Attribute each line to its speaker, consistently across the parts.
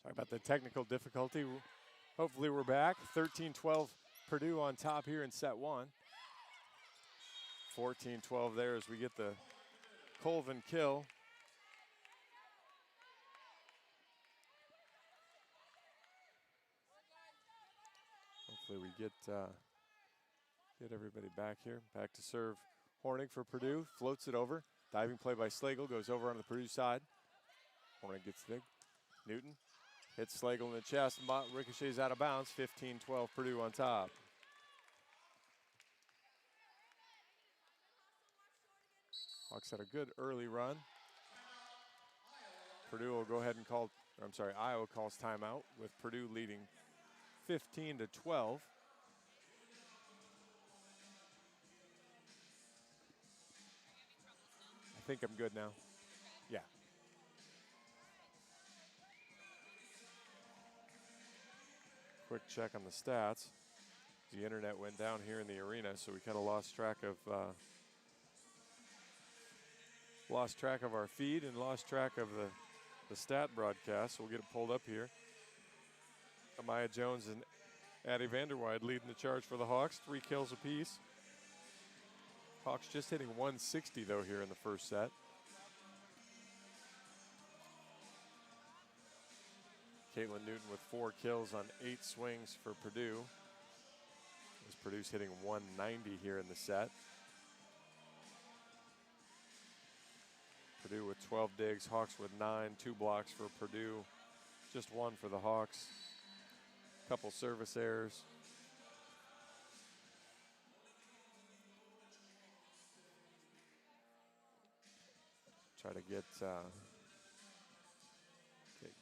Speaker 1: Sorry about the technical difficulty. Hopefully we're back. 13-12 Purdue on top here in set one. 14-12 there as we get the Colvin kill. Hopefully we get everybody back here. Back to serve Hornig for Purdue. Floats it over. Diving play by Slagle. Goes over on the Purdue side. Hornig gets the Newton. Hits Slagle in the chest. Ricochets out of bounds. 15-12 Purdue on top. Hawks had a good early run. Purdue will go ahead and Iowa calls timeout with Purdue leading 15-12. I think I'm good now. Yeah. Quick check on the stats. The internet went down here in the arena, so we kind of lost track of our feed and lost track of the stat broadcast. So we'll get it pulled up here. Amaya Jones and Addie Vanderweide leading the charge for the Hawks. 3 kills apiece. Hawks just hitting 160 though here in the first set. Caitlin Newton with 4 kills on 8 swings for Purdue. As Purdue's hitting 190 here in the set. Purdue with 12 digs, Hawks with 9, 2 blocks for Purdue, just 1 for the Hawks. Couple service errors. Try to get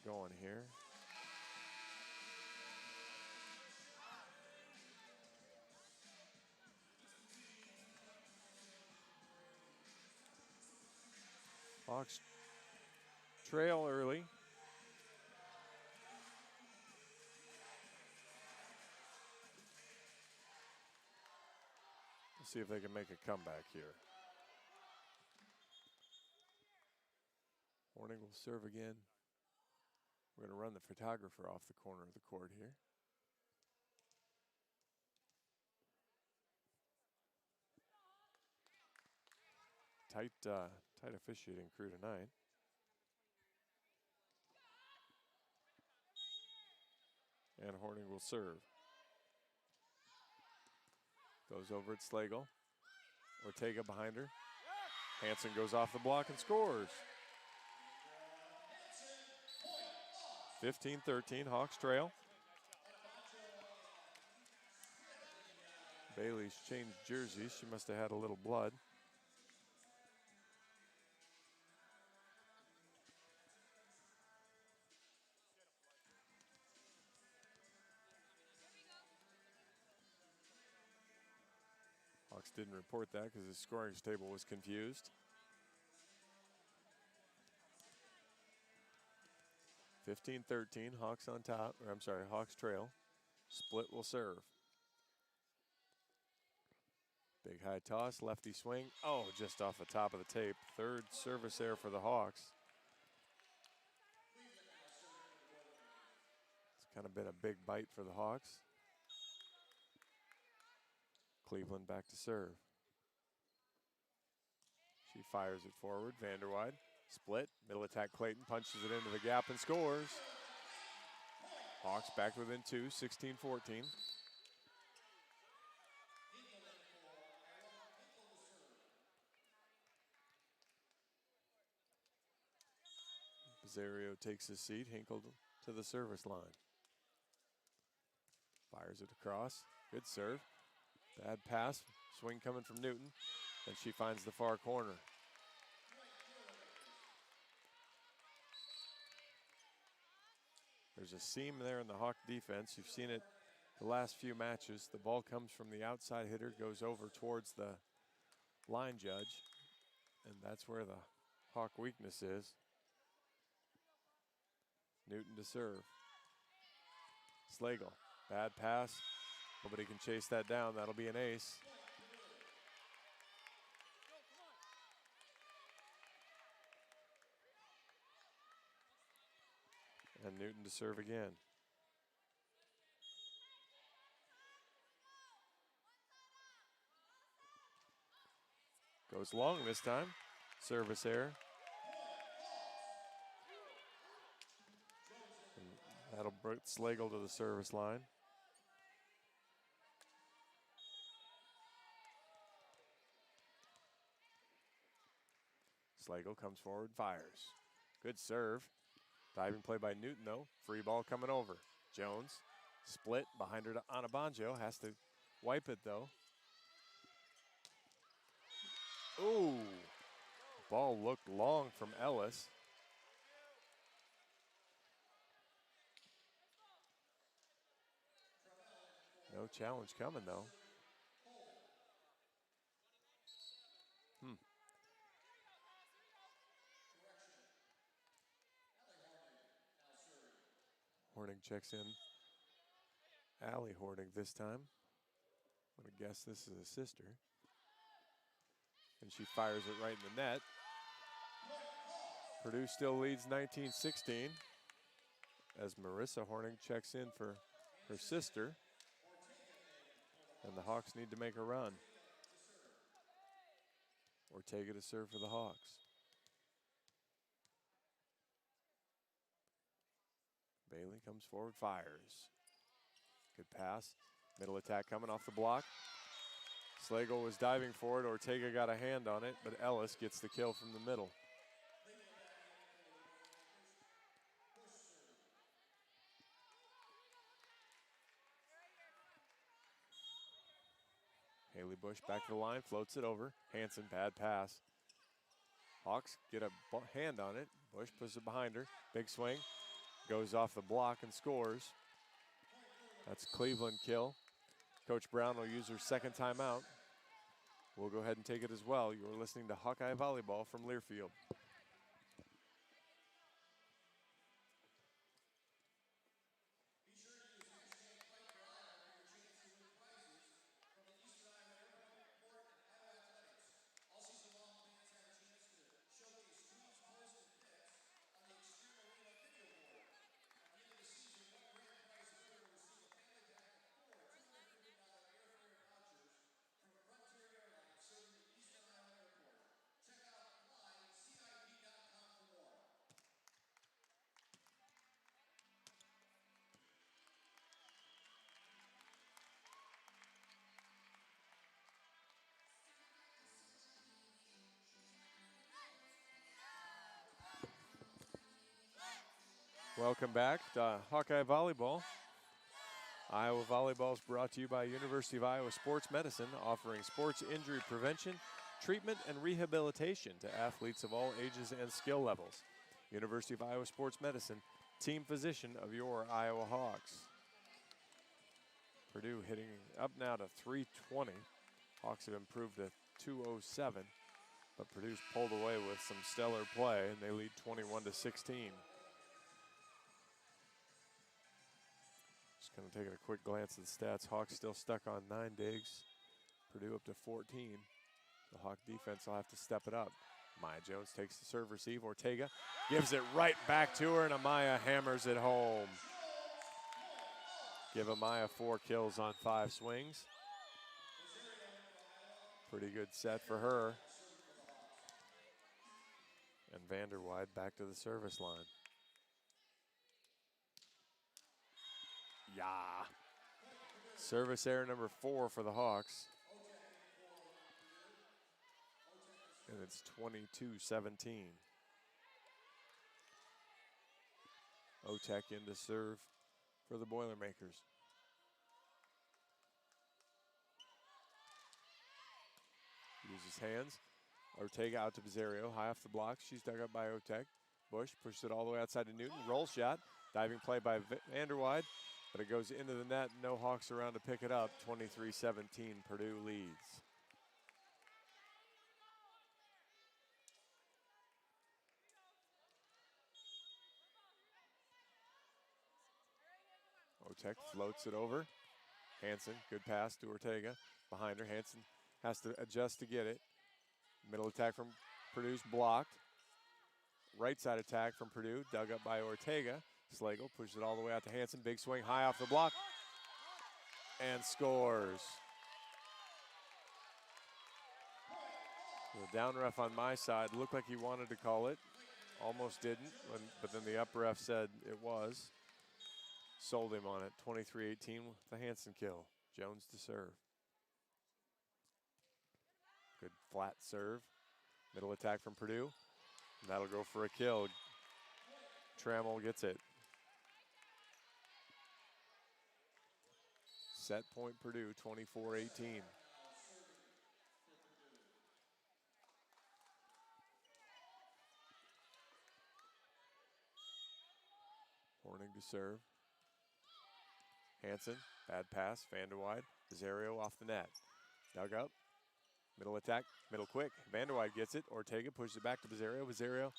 Speaker 1: going here. Hawks trail early. Let's see if they can make a comeback here. Hornig will serve again. We're going to run the photographer off the corner of the court here. Tight officiating crew tonight. And Hornig will serve. Goes over at Slagle. Ortega behind her. Hansen goes off the block and scores. 15-13, Hawks trail. Bailey's changed jerseys. She must have had a little blood. Hawks didn't report that because his scoring table was confused. 15-13, Hawks on top, Hawks trail. Split will serve. Big high toss, lefty swing. Oh, just off the top of the tape. Third service error for the Hawks. It's kind of been a big bite for the Hawks. Cleveland back to serve. She fires it forward. Vanderweide, split, middle attack Clayton, punches it into the gap and scores. Hawks back within 2, 16-14. Pizarro takes his seat, Hinkle to the service line. Fires it across, good serve. Bad pass, swing coming from Newton, and she finds the far corner. There's a seam there in the Hawk defense. You've seen it the last few matches. The ball comes from the outside hitter, goes over towards the line judge, and that's where the Hawk weakness is. Newton to serve. Slagle, bad pass. Nobody can chase that down. That'll be an ace. And Newton to serve again. Goes long this time. Service error. And that'll bring Slagle to the service line. Slagle comes forward, fires. Good serve. Diving play by Newton, though. Free ball coming over. Jones, split behind her to Anabanjo. Has to wipe it, though. Ooh. Ball looked long from Ellis. No challenge coming, though. Horning checks in. Allie Horning this time. I'm going to guess this is a sister. And she fires it right in the net. Purdue still leads 19-16 as Marissa Horning checks in for her sister. And the Hawks need to make a run. Ortega to serve for the Hawks. Bailey comes forward, fires. Good pass. Middle attack coming off the block. Slagle was diving for it. Ortega got a hand on it, but Ellis gets the kill from the middle. Haley Bush back to the line, floats it over. Hanson, bad pass. Hawks get a hand on it. Bush puts it behind her. Big swing. Goes off the block and scores. That's Cleveland kill. Coach Brown will use her second timeout. We'll go ahead and take it as well. You're listening to Hawkeye Volleyball from Learfield. Welcome back to Hawkeye Volleyball. Iowa Volleyball is brought to you by University of Iowa Sports Medicine, offering sports injury prevention, treatment, and rehabilitation to athletes of all ages and skill levels. University of Iowa Sports Medicine, team physician of your Iowa Hawks. Purdue hitting up now to 320. Hawks have improved to 207, but Purdue's pulled away with some stellar play, and they lead 21-16. Just kind of taking a quick glance at the stats. Hawks still stuck on 9 digs. Purdue up to 14. The Hawk defense will have to step it up. Amaya Jones takes the serve receive. Ortega gives it right back to her, and Amaya hammers it home. Give Amaya 4 kills on 5 swings. Pretty good set for her. And Vanderwide back to the service line. Yeah. Service error number 4 for the Hawks. And it's 22-17. Otek in to serve for the Boilermakers. Uses hands. Ortega out to Bizzario, high off the block. She's dug up by Otek. Bush pushes it all the way outside to Newton. Roll shot. Diving play by Vanderwide. But it goes into the net. No Hawks around to pick it up. 23-17, Purdue leads. Otek floats it over. Hanson, good pass to Ortega. Behind her, Hanson has to adjust to get it. Middle attack from Purdue's blocked. Right side attack from Purdue, dug up by Ortega. Slagle pushes it all the way out to Hanson. Big swing, high off the block, and scores. The down ref on my side looked like he wanted to call it. Almost didn't, but then the up ref said it was. Sold him on it. 23-18 with the Hanson kill. Jones to serve. Good flat serve. Middle attack from Purdue. And that'll go for a kill. Trammell gets it. Set point Purdue, 24-18. Horning to serve. Hanson, bad pass, Vanderwide. Rosario off the net. Dug up. Middle attack, middle quick. Vanderwide gets it. Ortega pushes it back to Rosario. Rosario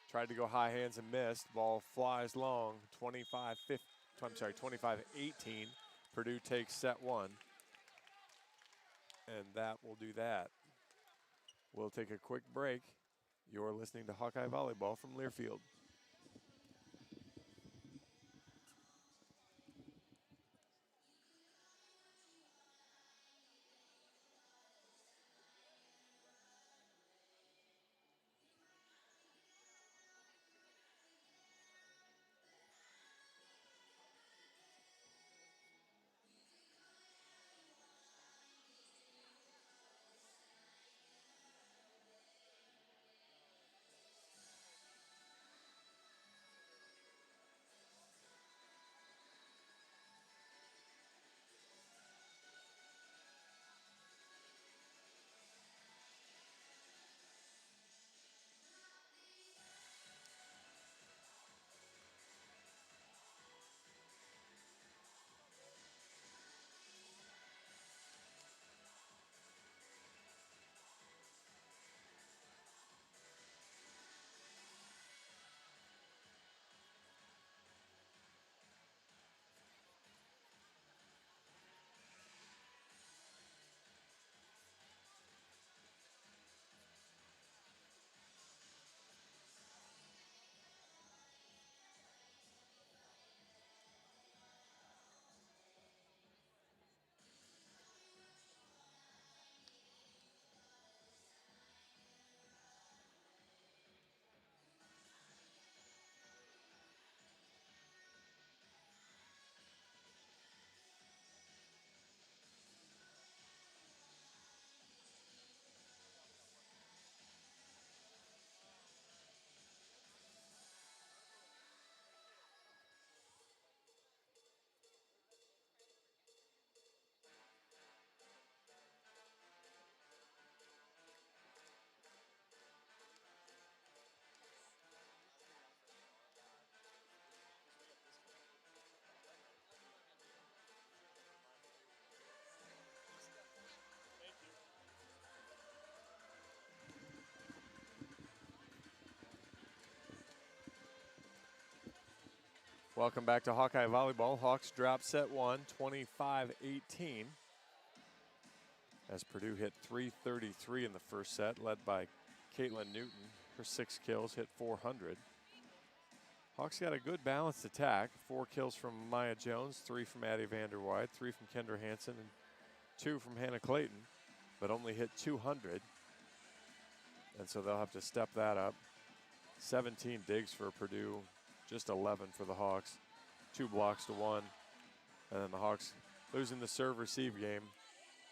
Speaker 1: tried to go high hands and missed. Ball flies long. 25-18. Purdue takes set one. And that will do that. We'll take a quick break. You're listening to Hawkeye Volleyball from Learfield. Welcome back to Hawkeye Volleyball. Hawks drop set one, 25-18. As Purdue hit 333 in the first set, led by Caitlin Newton. Her 6 kills, hit 400. Hawks got a good balanced attack. 4 kills from Maya Jones, 3 from Addie Vanderwide, 3 from Kendra Hansen, and 2 from Hannah Clayton, but only hit 200. And so they'll have to step that up. 17 digs for Purdue, just 11 for the Hawks. 2 blocks to 1. And then the Hawks losing the serve-receive game.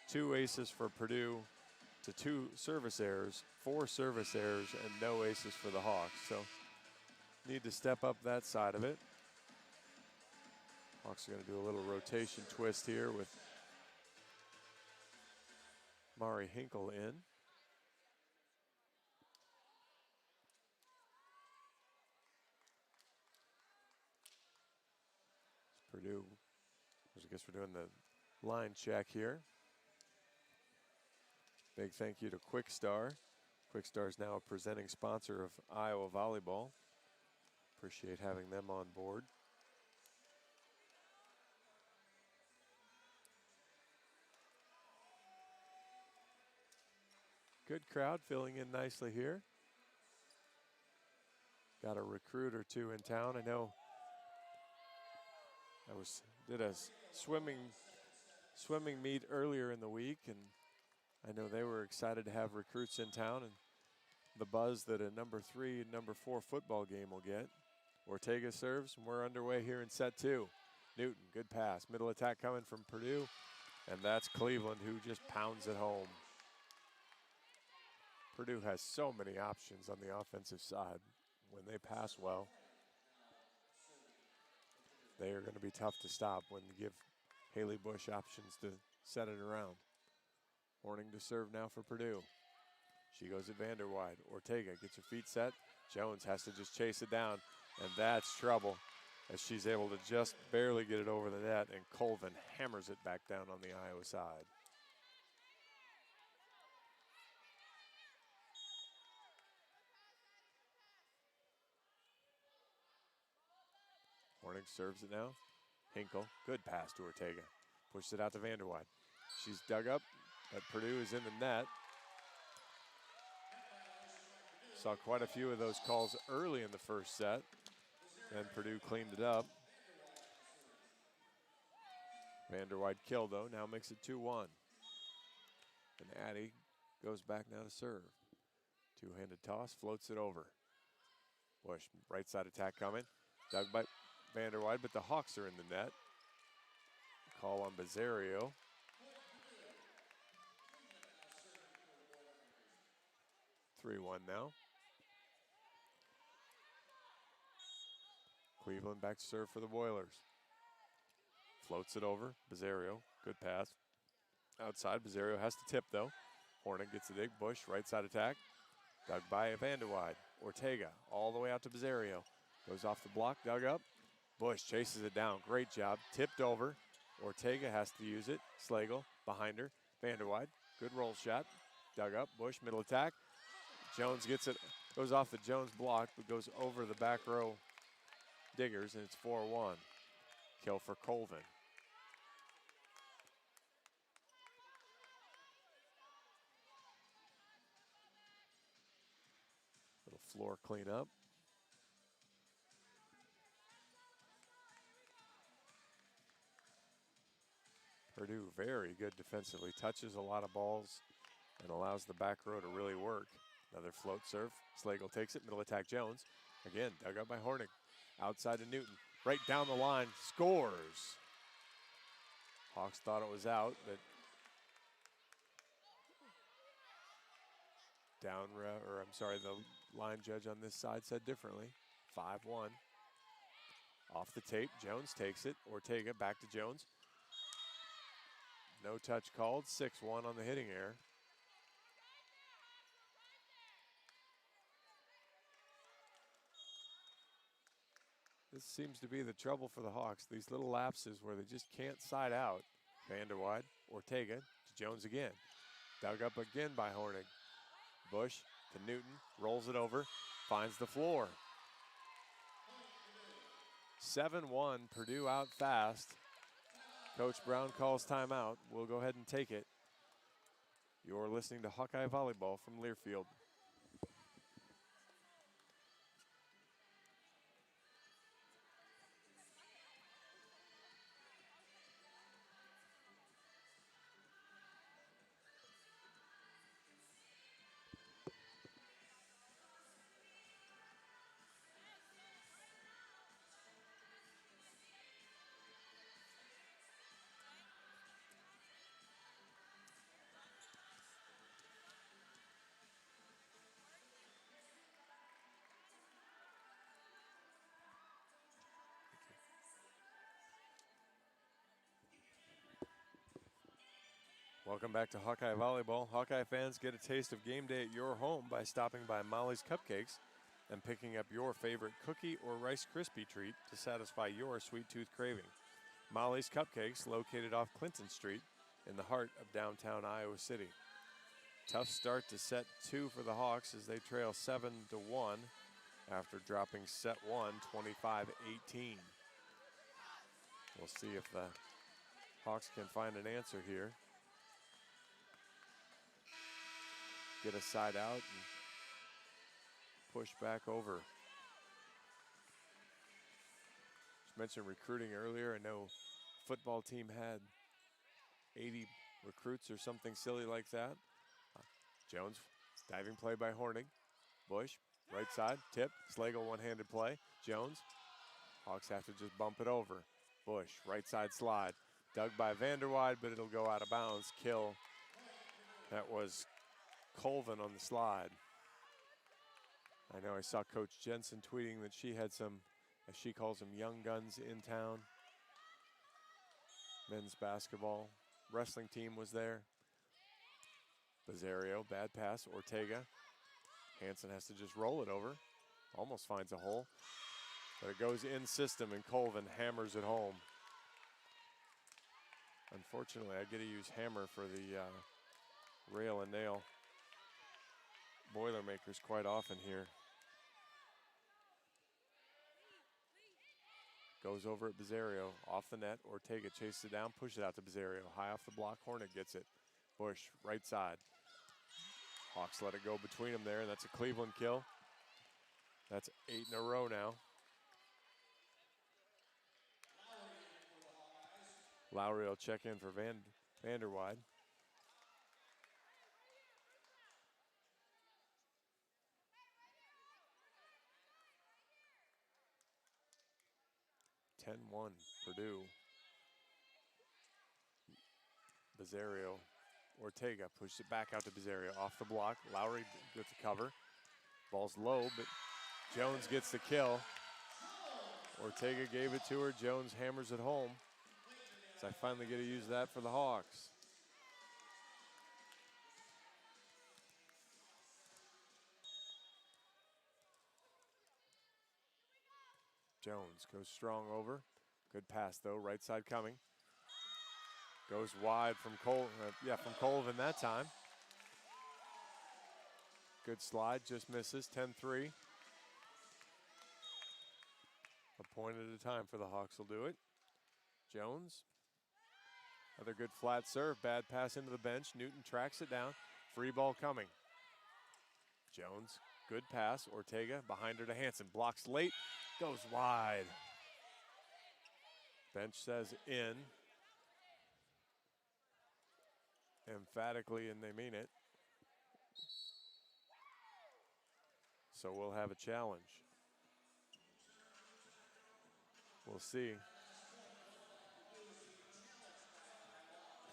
Speaker 1: 2 aces for Purdue to 2 service errors, 4 service errors, and no aces for the Hawks. So need to step up that side of it. Hawks are going to do a little rotation twist here with Mari Hinkle in. Purdue, I guess we're doing the line check here. Big thank you to Quickstar. Quickstar is now a presenting sponsor of Iowa Volleyball. Appreciate having them on board. Good crowd filling in nicely here. got a recruit or two in town. I know did a swimming meet earlier in the week, and I know they were excited to have recruits in town and the buzz that a number 3 and number 4 football game will get. Ortega serves, and we're underway here in set 2. Newton, good pass. Middle attack coming from Purdue, and that's Cleveland who just pounds it home. Purdue has so many options on the offensive side. When they pass well, they are going to be tough to stop when you give Haley Bush options to set it around. Horning to serve now for Purdue. She goes at Vanderwide. Ortega gets her feet set. Jones has to just chase it down, and that's trouble as she's able to just barely get it over the net, and Colvin hammers it back down on the Iowa side. Horning serves it now. Hinkle, good pass to Ortega. Pushes it out to Vanderwide. She's dug up, but Purdue is in the net. Saw quite a few of those calls early in the first set, and Purdue cleaned it up. Vanderwide killed, though, now makes it 2-1. And Addie goes back now to serve. Two-handed toss, floats it over. Bush, right side attack coming. Dug by Vanderwide, but the Hawks are in the net. Call on Bizzario. (3-1) now. Cleveland back to serve for the Boilers. Floats it over. Bizzario, good pass. Outside, Bizzario has to tip, though. Horning gets the dig. Bush, right side attack. Dug by Vanderwide. Ortega, all the way out to Bizzario. Goes off the block, dug up. Bush chases it down. Great job. Tipped over. Ortega has to use it. Slagle behind her. Vanderwide, good roll shot. Dug up. Bush, middle attack. Jones gets it. Goes off the Jones block, but goes over the back row diggers, and it's 4-1. Kill for Colvin. Little floor cleanup. Purdue very good defensively. Touches a lot of balls and allows the back row to really work. Another float serve. Slagle takes it. Middle attack Jones. Again, dug up by Horning. Outside to Newton. Right down the line. Scores. Hawks thought it was out, but the line judge on this side said differently. 5-1. Off the tape. Jones takes it. Ortega back to Jones. No touch called. 6-1 on the hitting error. This seems to be the trouble for the Hawks. These little lapses where they just can't side out. Vanderwide, Ortega to Jones again. Dug up again by Horning. Bush to Newton, rolls it over, finds the floor. 7-1, Purdue out fast. Coach Brown calls timeout. We'll go ahead and take it. You're listening to Hawkeye Volleyball from Learfield. Welcome back to Hawkeye Volleyball. Hawkeye fans, get a taste of game day at your home by stopping by Molly's Cupcakes and picking up your favorite cookie or Rice Krispie treat to satisfy your sweet tooth craving. Molly's Cupcakes, located off Clinton Street in the heart of downtown Iowa City. Tough start to set 2 for the Hawks as they trail 7-1 after dropping set 1, 25-18. We'll see if the Hawks can find an answer here. Get a side out and push back over. Mentioned recruiting earlier. I know football team had 80 recruits or something silly like that. Jones, diving play by Hornig. Bush, right side, tip. Slagle, one-handed play. Jones, Hawks have to just bump it over. Bush, right side slide. Dug by Vanderwide, but it'll go out of bounds. Kill. That was Colvin on the slide. I know I saw Coach Jensen tweeting that she had some, as she calls them, young guns in town. Men's basketball. Wrestling team was there. Bizarro, bad pass. Ortega. Hansen has to just roll it over. Almost finds a hole. But it goes in system, and Colvin hammers it home. Unfortunately, I get to use hammer for the rail and nail Boilermakers quite often here. Goes over at Bizarro, off the net. Ortega chases it down, pushes it out to Bizarro. High off the block, Hornet gets it. Bush, right side. Hawks let it go between them there, and that's a Cleveland kill. That's 8 in a row now. Lowry will check in for Vanderwide. (10-1) Purdue. Bizarro. Ortega pushes it back out to Bizarro. Off the block. Lowry with the cover. Ball's low, but Jones gets the kill. Ortega gave it to her. Jones hammers it home. So I finally get to use that for the Hawks. Jones goes strong over. Good pass though, right side coming. Goes wide from Colvin that time. Good slide, just misses, 10-3. A point at a time for the Hawks will do it. Jones. Another good flat serve, bad pass into the bench. Newton tracks it down, free ball coming. Jones, good pass. Ortega behind her to Hansen. Blocks late, goes wide. Bench says in. Emphatically, and they mean it. So we'll have a challenge. We'll see.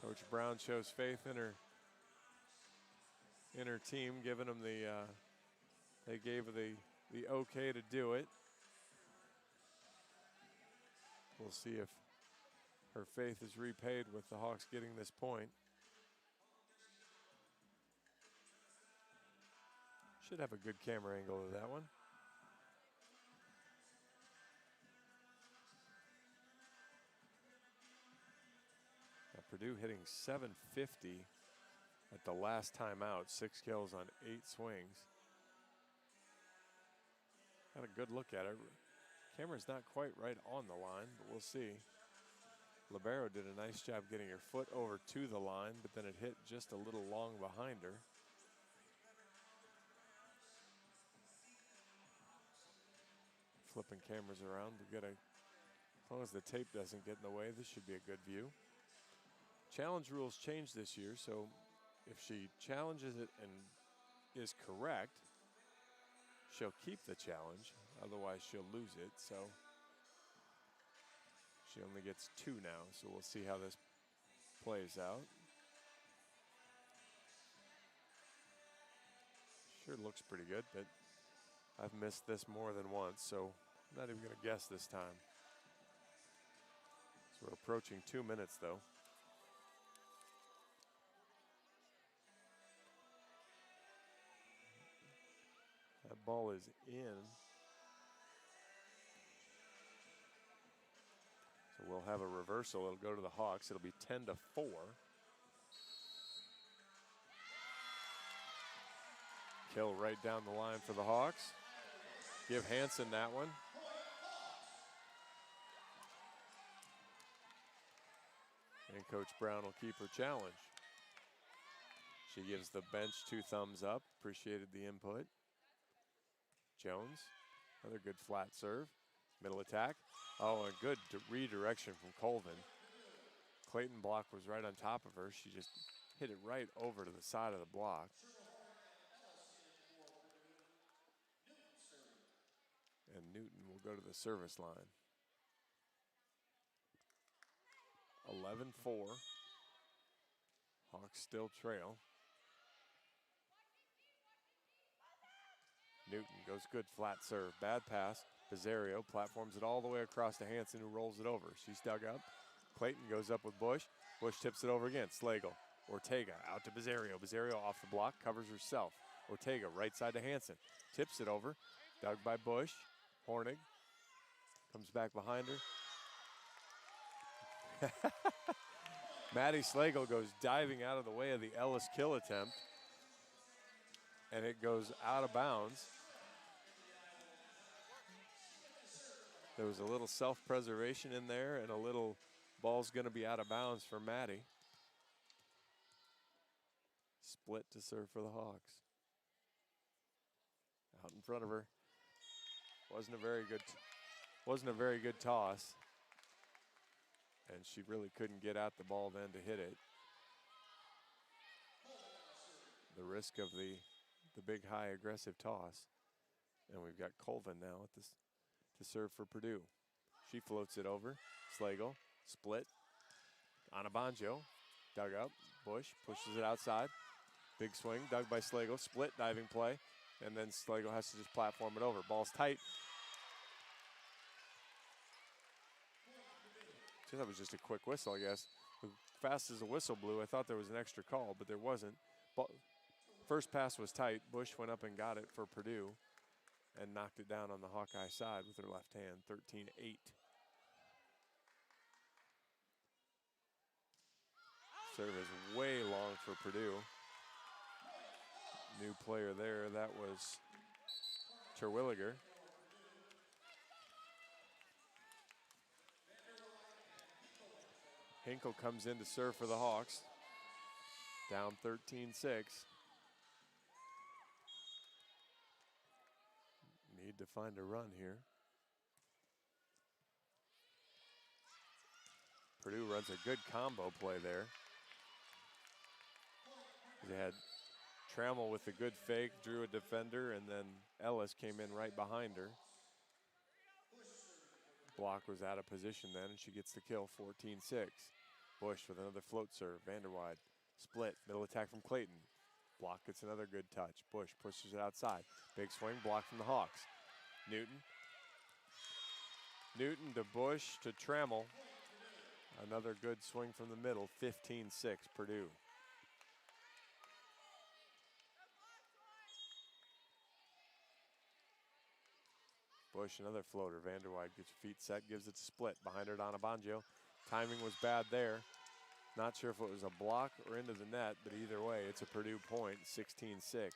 Speaker 1: Coach Brown shows faith in her team, giving them they gave the okay to do it. We'll see if her faith is repaid with the Hawks getting this point. Should have a good camera angle of that one. Now Purdue hitting .750 at the last time out. 6 kills on 8 swings. Got a good look at it. Camera's not quite right on the line, but we'll see. Libero did a nice job getting her foot over to the line, but then it hit just a little long behind her. Flipping cameras around, we get as long as the tape doesn't get in the way, this should be a good view. Challenge rules changed this year, so if she challenges it and is correct, she'll keep the challenge. Otherwise, she'll lose it. So she only gets 2 now. So we'll see how this plays out. Sure looks pretty good, but I've missed this more than once, so I'm not even going to guess this time. So we're approaching 2 minutes, though. That ball is in. So we'll have a reversal. It'll go to the Hawks. It'll be 10-4. Kill right down the line for the Hawks. Give Hansen that one. And Coach Brown will keep her challenge. She gives the bench 2 thumbs up. Appreciated the input. Jones, another good flat serve. Middle attack. Oh, and good redirection from Colvin. Clayton block was right on top of her. She just hit it right over to the side of the block. And Newton will go to the service line. 11-4. Hawks still trail. Newton goes good flat serve. Bad pass. Pizarro platforms it all the way across to Hanson, who rolls it over. She's dug up. Clayton goes up with Bush. Bush tips it over again. Slagle. Ortega out to Pizarro. Pizarro off the block, covers herself. Ortega right side to Hanson. Tips it over. Dug by Bush. Hornig comes back behind her. Maddie Slagle goes diving out of the way of the Ellis kill attempt. And it goes out of bounds. There was a little self-preservation in there, and a little ball's going to be out of bounds for Maddie. Split to serve for the Hawks. Out in front of her. Wasn't a very good toss. And she really couldn't get at the ball then to hit it. The risk of the big high aggressive toss. And we've got Colvin now at this to serve for Purdue. She floats it over. Slagle, split. Anabanjo, dug up. Bush pushes it outside. Big swing, dug by Slagle. Split diving play. And then Slagle has to just platform it over. Ball's tight. That was just a quick whistle, I guess. As fast as the whistle blew, I thought there was an extra call, but there wasn't. First pass was tight. Bush went up and got it for Purdue and knocked it down on the Hawkeye side with her left hand, 13-8. Serve is way long for Purdue. New player there, that was Terwilliger. Hinkle comes in to serve for the Hawks. Down 13-6. Need to find a run here. Purdue runs a good combo play there. They had Trammell with a good fake, drew a defender, and then Ellis came in right behind her. Block was out of position then, and she gets the kill, 14-6. Bush with another float serve. Vanderwide split. Middle attack from Clayton. Block gets another good touch. Bush pushes it outside. Big swing. Block from the Hawks. Newton. Newton to Bush to Trammell. Another good swing from the middle. 15-6 Purdue. Bush, another floater. Vanderwide gets her feet set, gives it to Split. Behind her, Anabanjo. Timing was bad there. Not sure if it was a block or into the net, but either way, it's a Purdue point, 16-6.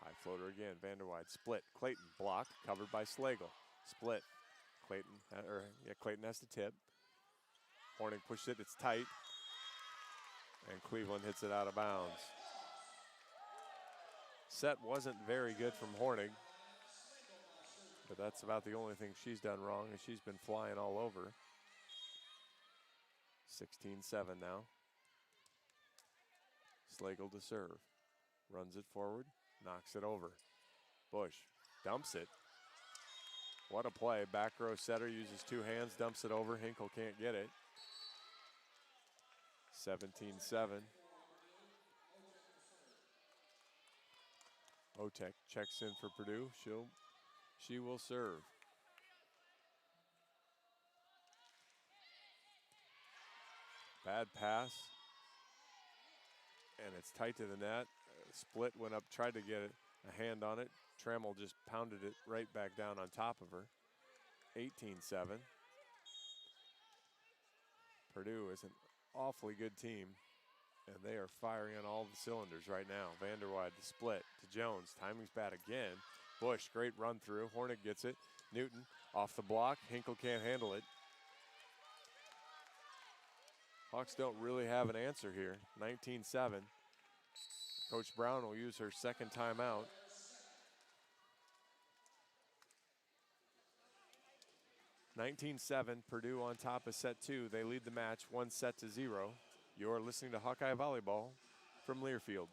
Speaker 1: High floater again, Vanderwide. Split, Clayton, block, covered by Slagle. Split, Clayton has to tip. Hornig pushes it, it's tight. And Cleveland hits it out of bounds. Set wasn't very good from Hornig, but that's about the only thing she's done wrong, and she's been flying all over. 16-7 now. Slagle to serve. Runs it forward, knocks it over. Bush dumps it. What a play. Back row setter uses two hands, dumps it over. Hinkle can't get it. 17-7. Otek checks in for Purdue. She will serve. Bad pass. And it's tight to the net. Split went up, tried to get a hand on it. Trammell just pounded it right back down on top of her. 18-7. Purdue is an awfully good team, and they are firing on all the cylinders right now. Vanderwide to Split to Jones. Timing's bad again. Bush, great run through. Hornig gets it. Newton off the block. Hinkle can't handle it. Hawks don't really have an answer here. 19-7. Coach Brown will use her second timeout. (19-7), Purdue on top of set 2. They lead the match 1-0. You're listening to Hawkeye Volleyball from Learfield.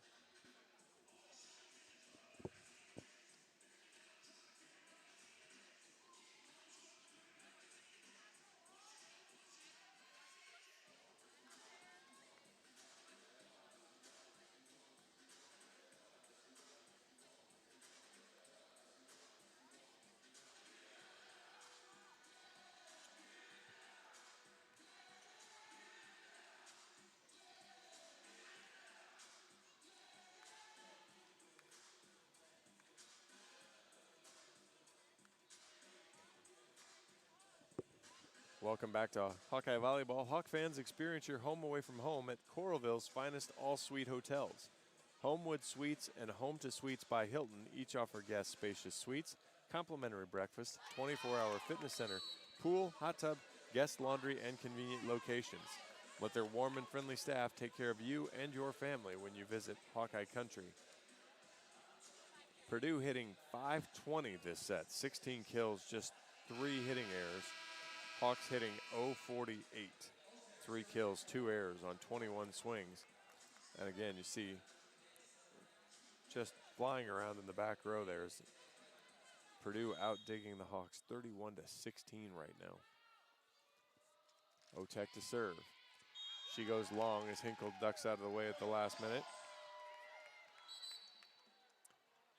Speaker 1: Welcome back to Hawkeye Volleyball. Hawk fans, experience your home away from home at Coralville's finest all-suite hotels. Homewood Suites and Home to Suites by Hilton each offer guests spacious suites, complimentary breakfast, 24-hour fitness center, pool, hot tub, guest laundry, and convenient locations. Let their warm and friendly staff take care of you and your family when you visit Hawkeye Country. Purdue hitting .520 this set, 16 kills, just 3 hitting errors. Hawks hitting .048, 3 kills, 2 errors on 21 swings. And again, you see just flying around in the back row there is Purdue out-digging the Hawks 31-16 right now. Otek to serve. She goes long as Hinkle ducks out of the way at the last minute.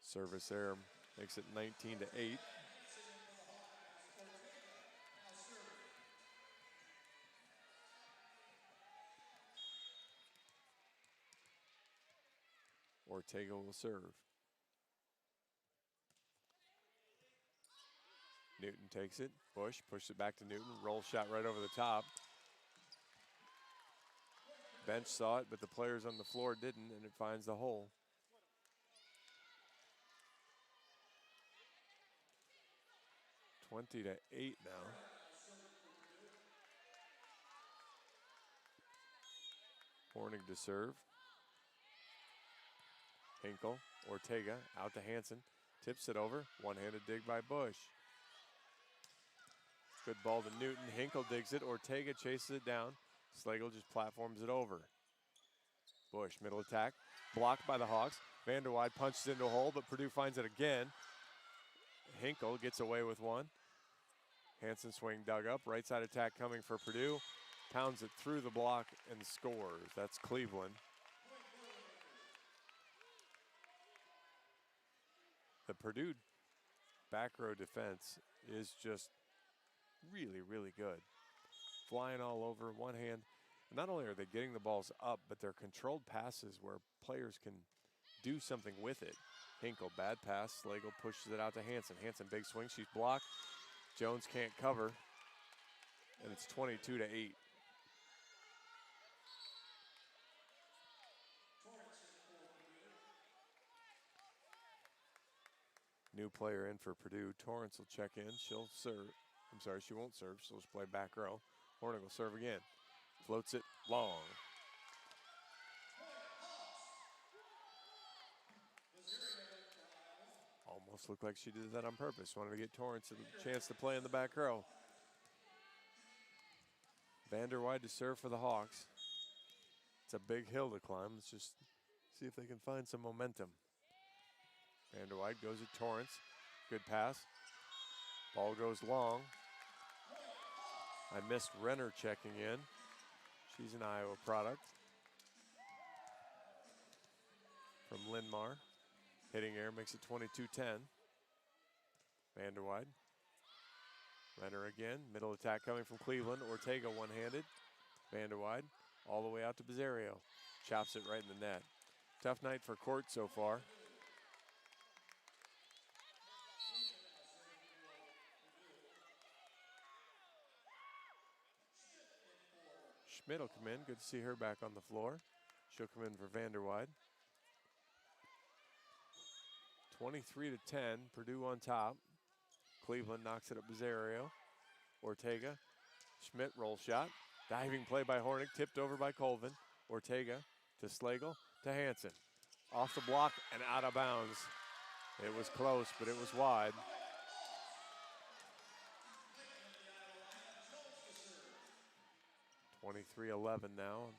Speaker 1: Service error makes it 19-8. Ortega will serve. Newton takes it. Bush pushes it back to Newton. Roll shot right over the top. Bench saw it, but the players on the floor didn't, and it finds the hole. (20-8) now. Hornig to serve. Hinkle, Ortega, out to Hansen. Tips it over. One-handed dig by Bush. Good ball to Newton. Hinkle digs it. Ortega chases it down. Slagle just platforms it over. Bush, middle attack. Blocked by the Hawks. Vanderwide punches into a hole, but Purdue finds it again. Hinkle gets away with one. Hansen swing dug up. Right side attack coming for Purdue. Pounds it through the block and scores. That's Cleveland. The Purdue back row defense is just really, really good. Flying all over one hand. Not only are they getting the balls up, but they're controlled passes where players can do something with it. Hinkle, bad pass. Slagle pushes it out to Hansen. Hansen, big swing. She's blocked. Jones can't cover. And it's 22-8. New player in for Purdue. Torrance will check in. She'll serve. I'm sorry, she won't serve. She'll just play back row. Hornig will serve again. Floats it long. Almost looked like she did that on purpose. Wanted to get Torrance a chance to play in the back row. Vanderwide to serve for the Hawks. It's a big hill to climb. Let's just see if they can find some momentum. Vanderwide goes at Torrance. Good pass. Ball goes long. I missed Renner checking in. She's an Iowa product. From Linmar. Hitting air makes it 22-10. Vanderwide. Renner again. Middle attack coming from Cleveland. Ortega one-handed. Vanderwide all the way out to Bizzario. Chops it right in the net. Tough night for court so far. Schmidt will come in. Good to see her back on the floor. She'll come in for Vanderwide. 23-10. Purdue on top. Cleveland knocks it up Bizzario. Ortega. Schmidt roll shot. Diving play by Hornig. Tipped over by Colvin. Ortega to Slagle to Hansen. Off the block and out of bounds. It was close, but it was wide. (23-11) now.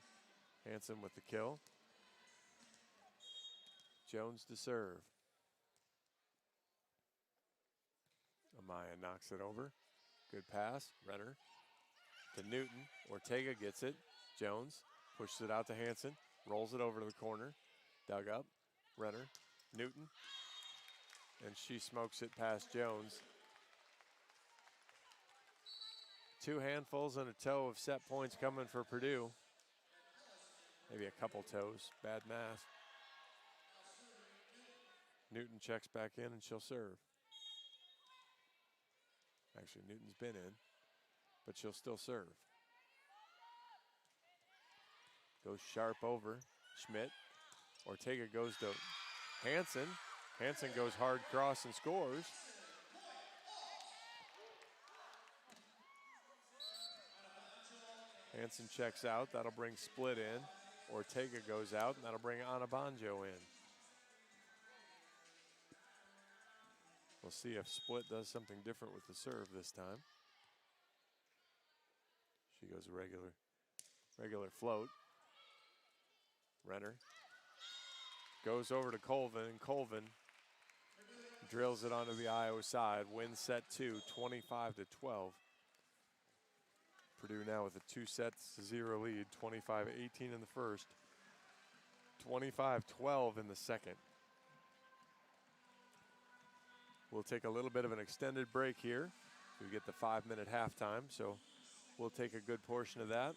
Speaker 1: Hanson with the kill. Jones to serve. Amaya knocks it over. Good pass. Renner to Newton. Ortega gets it. Jones pushes it out to Hanson. Rolls it over to the corner. Dug up. Renner. Newton. And she smokes it past Jones. 2 handfuls and a toe of set points coming for Purdue. Maybe a couple toes. Bad math. Newton checks back in and she'll serve. Actually, Newton's been in, but she'll still serve. Goes sharp over. Schmidt. Ortega goes to Hanson. Hanson goes hard cross and scores. Hanson checks out. That'll bring Split in. Ortega goes out, and that'll bring Anabanjo in. We'll see if Split does something different with the serve this time. She goes regular float. Renner goes over to Colvin, and Colvin drills it onto the Iowa side. Wins set 2, 25-12. Purdue now with a 2-0 lead, 25-18 in the first, 25-12 in the second. We'll take a little bit of an extended break here. We get the 5-minute halftime, so we'll take a good portion of that.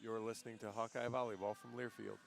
Speaker 1: You're listening to Hawkeye Volleyball from Learfield.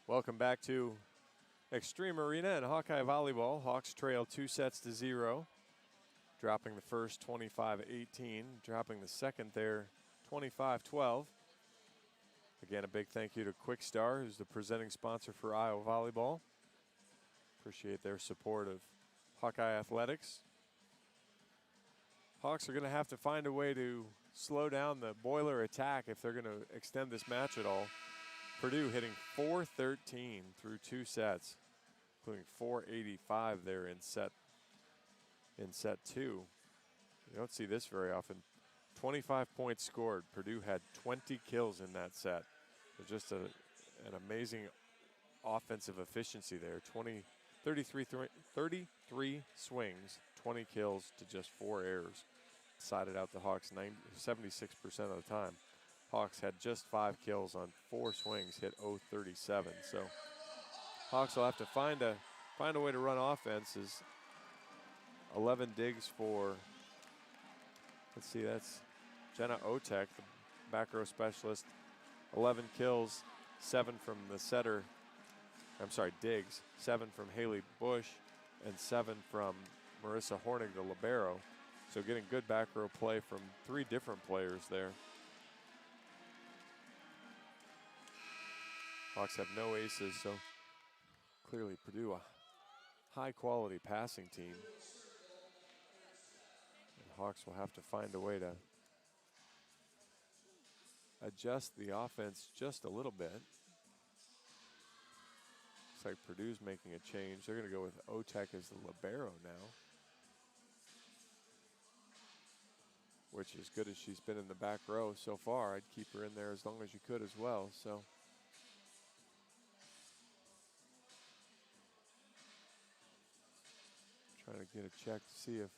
Speaker 1: Welcome back to Extreme Arena and Hawkeye Volleyball. Hawks trail 2-0, dropping the first 25-18, dropping the second there 25-12. Again, a big thank you to Quick Star, who's the presenting sponsor for Iowa Volleyball. Appreciate their support of Hawkeye Athletics. Hawks are going to have to find a way to slow down the Boiler attack if they're going to extend this match at all. Purdue hitting .413 through 2 sets, including .485 there in set 2. You don't see this very often. 25 points scored. Purdue had 20 kills in that set. So just an amazing offensive efficiency there. 33 swings, 20 kills to just 4 errors. Sided out the Hawks 76% of the time. Hawks had just 5 kills on 4 swings, hit .037. So Hawks will have to find a way to run offenses. 11 digs for, let's see, that's Jenna Otek, the back row specialist. 11 kills, 7 from the setter. I'm sorry, digs. 7 from Haley Bush and 7 from Marissa Hornig, the libero. So getting good back row play from 3 different players there. Hawks have no aces, so clearly Purdue a high-quality passing team. And Hawks will have to find a way to adjust the offense just a little bit. Looks like Purdue's making a change. They're going to go with Otek as the libero now, which, as good as she's been in the back row so far, I'd keep her in there as long as you could as well. So trying to get a check to see if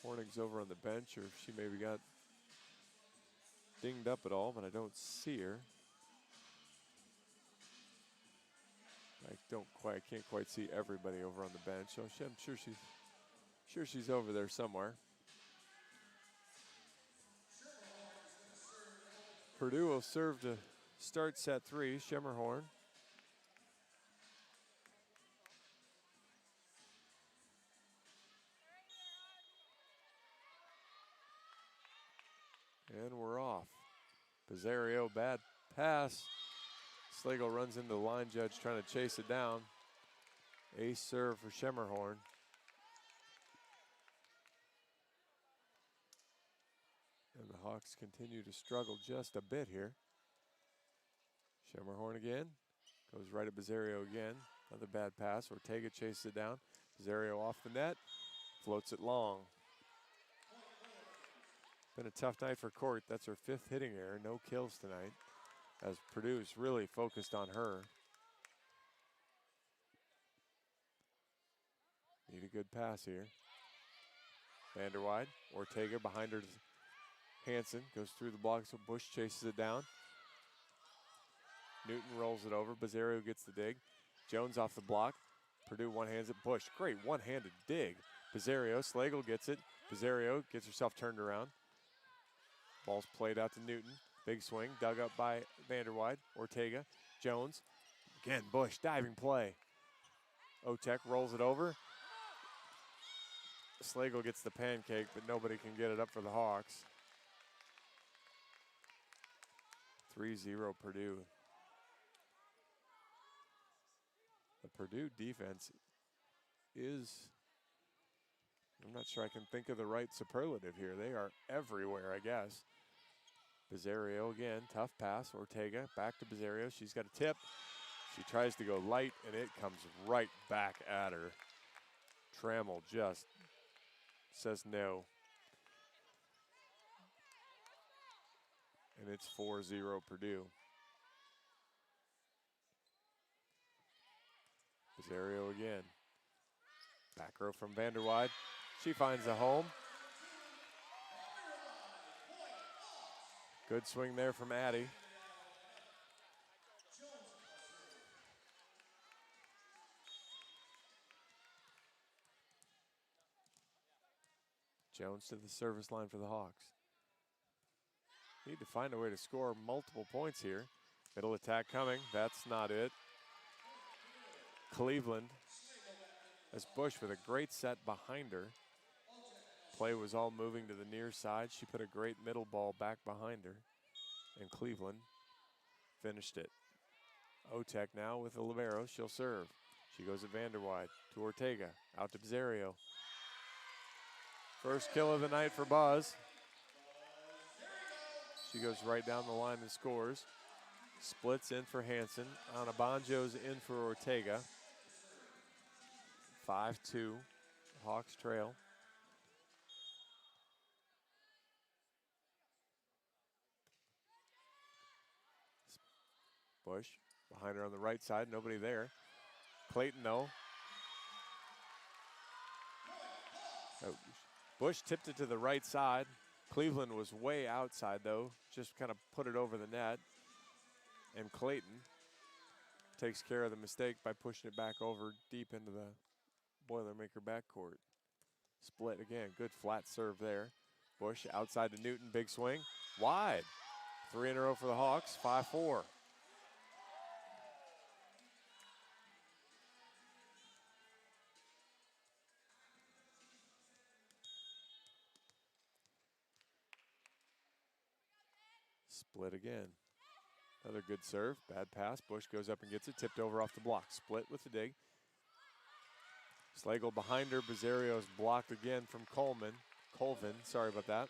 Speaker 1: Hornig's over on the bench or if she maybe got dinged up at all, but I don't see her. I can't quite see everybody over on the bench, so I'm sure she's over there somewhere. Purdue will serve to start set 3, Schemmerhorn. And we're off. Pizzario, bad pass. Slagle runs into the line judge trying to chase it down. Ace serve for Schemmerhorn. And the Hawks continue to struggle just a bit here. Schemmerhorn again. Goes right at Pizzario again. Another bad pass. Ortega chases it down. Pizzario off the net. Floats it long. Been a tough night for Court. That's her 5th hitting error. No kills tonight, as Purdue's really focused on her. Need a good pass here. Vanderwide. Ortega behind her. Hansen goes through the block, so Bush chases it down. Newton rolls it over. Pizzario gets the dig. Jones off the block. Purdue one-hands it. Bush, great one-handed dig. Pizzario, Slagle gets it. Pizzario gets herself turned around. Ball's played out to Newton. Big swing, dug up by Vanderwide. Ortega, Jones. Again, Bush, diving play. Otek rolls it over. Slagle gets the pancake, but nobody can get it up for the Hawks. 3-0 Purdue. The Purdue defense is, I'm not sure I can think of the right superlative here. They are everywhere, I guess. Pizzario again, tough pass. Ortega back to Pizzario. She's got a tip. She tries to go light, and it comes right back at her. Trammell just says no. And it's 4-0 Purdue. Pizzario again. Back row from Vanderwide. She finds a home. Good swing there from Addie. Jones to the service line for the Hawks. Need to find a way to score multiple points here. Middle attack coming. That's not it. Cleveland has Bush with a great set behind her. Play was all moving to the near side. She put a great middle ball back behind her. And Cleveland finished it. Otek now with the libero. She'll serve. She goes at Vanderwide to Ortega. Out to Bizzario. First kill of the night for Buzz. She goes right down the line and scores. Splits in for Hansen. Anabanjo's in for Ortega. 5-2. Hawks trail. Bush behind her on the right side. Nobody there. Clayton, though. Oh, Bush tipped it to the right side. Cleveland was way outside, though. Just kind of put it over the net. And Clayton takes care of the mistake by pushing it back over deep into the Boilermaker backcourt. Split again. Good flat serve there. Bush outside to Newton. Big swing. Wide. 3 in a row for the Hawks. 5-4. Split again. Another good serve. Bad pass. Bush goes up and gets it. Tipped over off the block. Split with the dig. Slagle behind her. Bizzario's blocked again from Colvin. Sorry about that.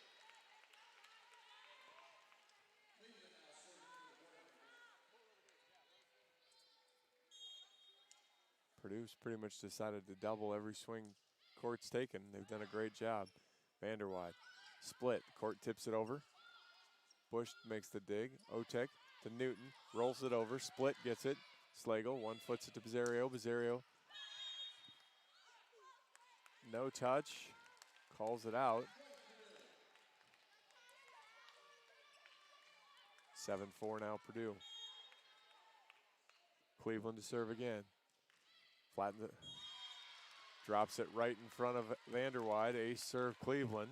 Speaker 1: Purdue's pretty much decided to double every swing court's taken. They've done a great job. Vanderwide. Split. Court tips it over. Bush makes the dig. Otek to Newton. Rolls it over. Split gets it. Slagle. One foots it to Bizzario. Bizzario. No touch. Calls it out. 7-4 now Purdue. Cleveland to serve again. Flattens it. Drops it right in front of Vanderwide. Ace serve Cleveland.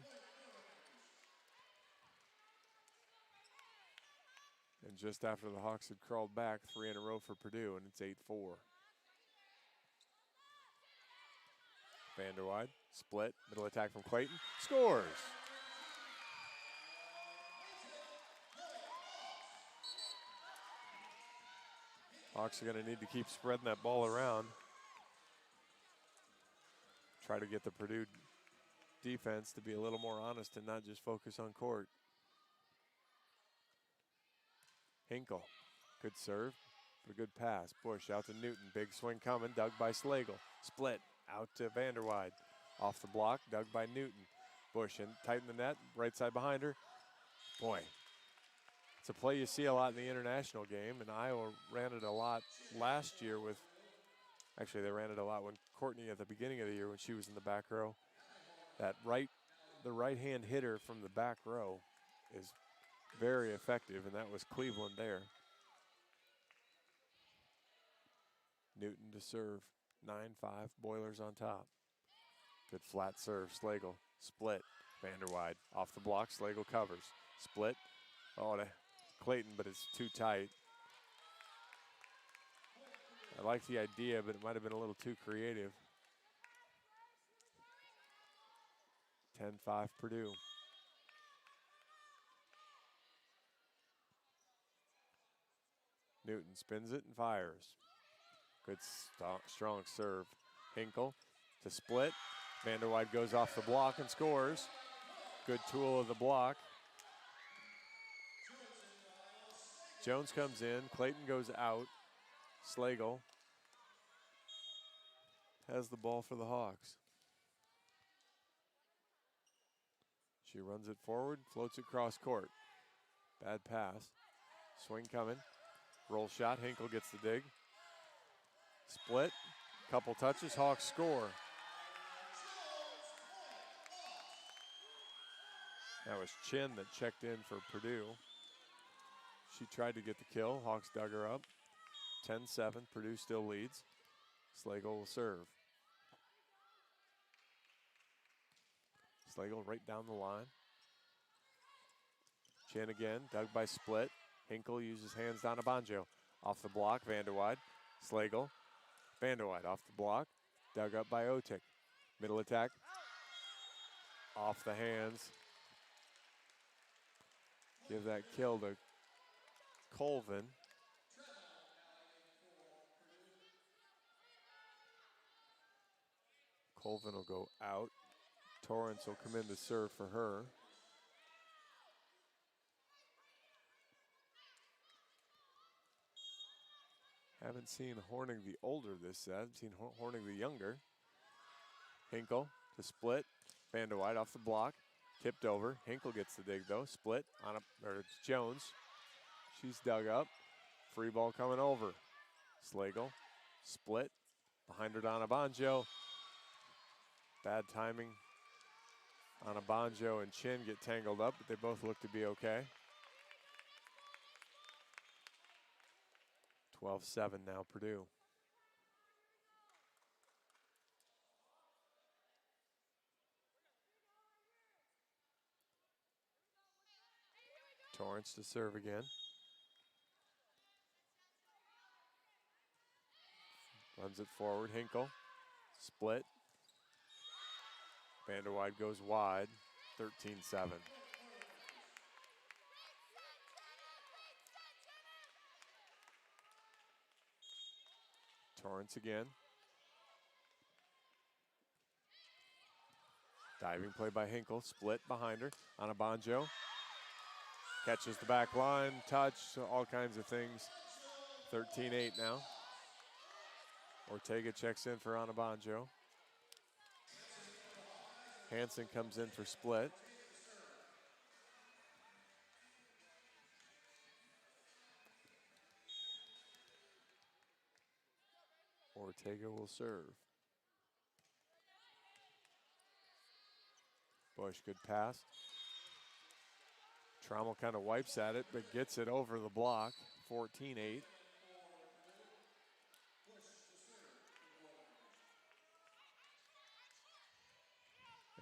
Speaker 1: And just after the Hawks had crawled back, 3 in a row for Purdue, and it's 8-4. Vanderwide, split, middle attack from Clayton, scores! Hawks are going to need to keep spreading that ball around. Try to get the Purdue defense to be a little more honest and not just focus on court. Hinkle, good serve, but a good pass. Bush out to Newton, big swing coming, dug by Slagle. Split, out to Vanderwide. Off the block, dug by Newton. Bush in, tighten the net, right side behind her. Boy, it's a play you see a lot in the international game, and Iowa ran it a lot last year with, actually they ran it a lot when Courtney at the beginning of the year when she was in the back row. The right-hand hitter from the back row is very effective, and that was Cleveland there. Newton to serve, 9-5, Boilers on top. Good flat serve, Slagle, split, Vanderwide, off the block, Slagle covers, split, oh, to Clayton, but it's too tight. I like the idea, but it might have been a little too creative. 10-5 Purdue. Newton spins it and fires. Good strong serve. Hinkle to split. Vanderwide goes off the block and scores. Good tool of the block. Jones comes in. Clayton goes out. Slagle has the ball for the Hawks. She runs it forward, floats it cross court. Bad pass. Swing coming. Roll shot, Hinkle gets the dig. Split, couple touches, Hawks score. That was Chin that checked in for Purdue. She tried to get the kill, Hawks dug her up. 10-7, Purdue still leads. Slagle will serve. Slagle right down the line. Chin again, dug by Split. Hinkle uses hands down to Bonjo. Off the block, Vanderwide. Slagle. Vanderwide off the block. Dug up by Otik. Middle attack. Off the hands. Give that kill to Colvin. Colvin will go out. Torrance will come in to serve for her. Haven't seen Horning the older this set. I've seen Horning the younger. Hinkle to split. Vanderwide off the block. Tipped over. Hinkle gets the dig though. Split on it's Jones. She's dug up. Free ball coming over. Slagle. Split. Behind her Donna Bonjo. Bad timing. Anna Bonjo and Chin get tangled up, but they both look to be okay. 12-7 now, Purdue. Torrance to serve again. Runs it forward, Hinkle. Split. Vanderwide goes wide, 13-7. Torrance again. Diving play by Hinkle, split behind her. Anna Bonjo. Catches the back line, touch, all kinds of things. 13-8 now. Ortega checks in for Anna Bonjo. Hansen comes in for split. Ortega will serve. Bush, good pass. Trammell kind of wipes at it, but gets it over the block. 14-8.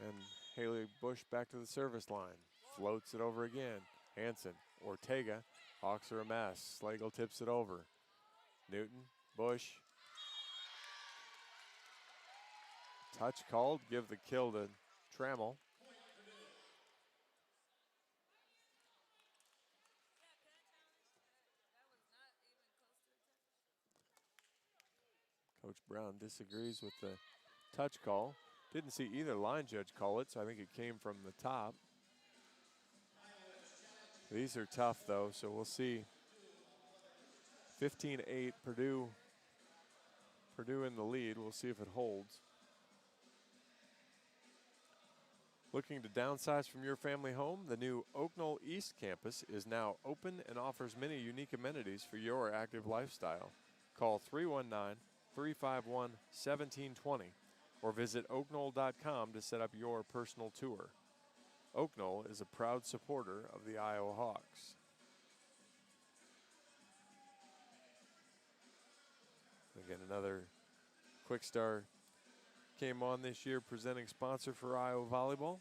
Speaker 1: And Haley Bush back to the service line. Floats it over again. Hansen, Ortega. Hawks are a mess. Slagle tips it over. Newton, Bush. Touch called. Give the kill to Trammell. Coach Brown disagrees with the touch call. Didn't see either line judge call it, so I think it came from the top. These are tough, though, so we'll see. 15-8, Purdue in the lead. We'll see if it holds. Looking to downsize from your family home? The new Oak Knoll East campus is now open and offers many unique amenities for your active lifestyle. Call 319-351-1720 or visit oakknoll.com to set up your personal tour. Oak Knoll is a proud supporter of the Iowa Hawks. Again, another Quick Star came on this year, presenting sponsor for Iowa Volleyball.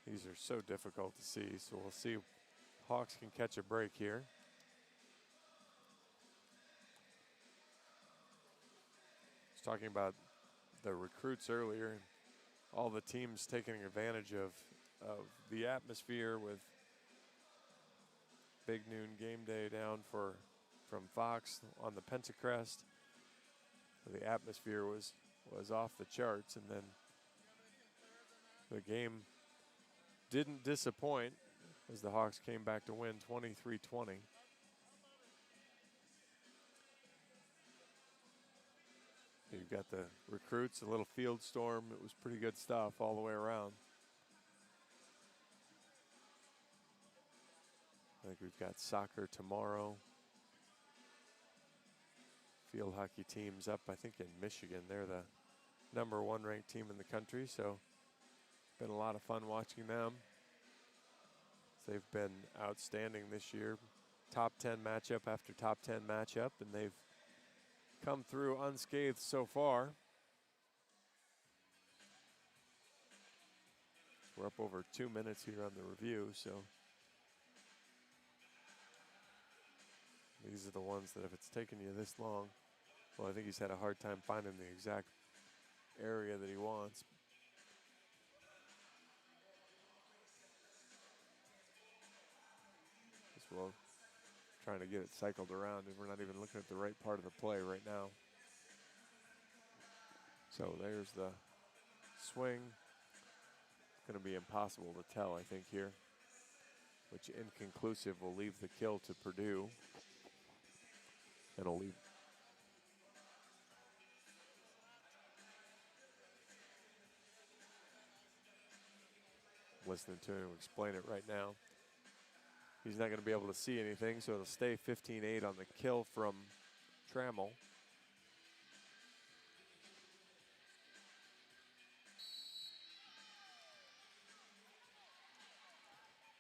Speaker 1: These are so difficult to see, so we'll see if Hawks can catch a break here. I was talking about the recruits earlier, and all the teams taking advantage of the atmosphere with Big Noon Game Day down from Fox on the Pentacrest. The atmosphere was off the charts, and then the game didn't disappoint as the Hawks came back to win 23-20. You've got the recruits, a little field storm. It was pretty good stuff all the way around. I think we've got soccer tomorrow. Field hockey team's up, I think, in Michigan. They're the #1 ranked team in the country, so been a lot of fun watching them. They've been outstanding this year. Top 10 matchup after top 10 matchup, and they've come through unscathed so far. We're up over 2 minutes here on the review, so these are the ones that if it's taken you this long, well, I think he's had a hard time finding the exact area that he wants. As well, trying to get it cycled around, and we're not even looking at the right part of the play right now. So there's the swing. It's going to be impossible to tell, I think, here, which inconclusive will leave the kill to Purdue. And it'll leave. Listening to him explain it right now. He's not going to be able to see anything, so it'll stay 15-8 on the kill from Trammell.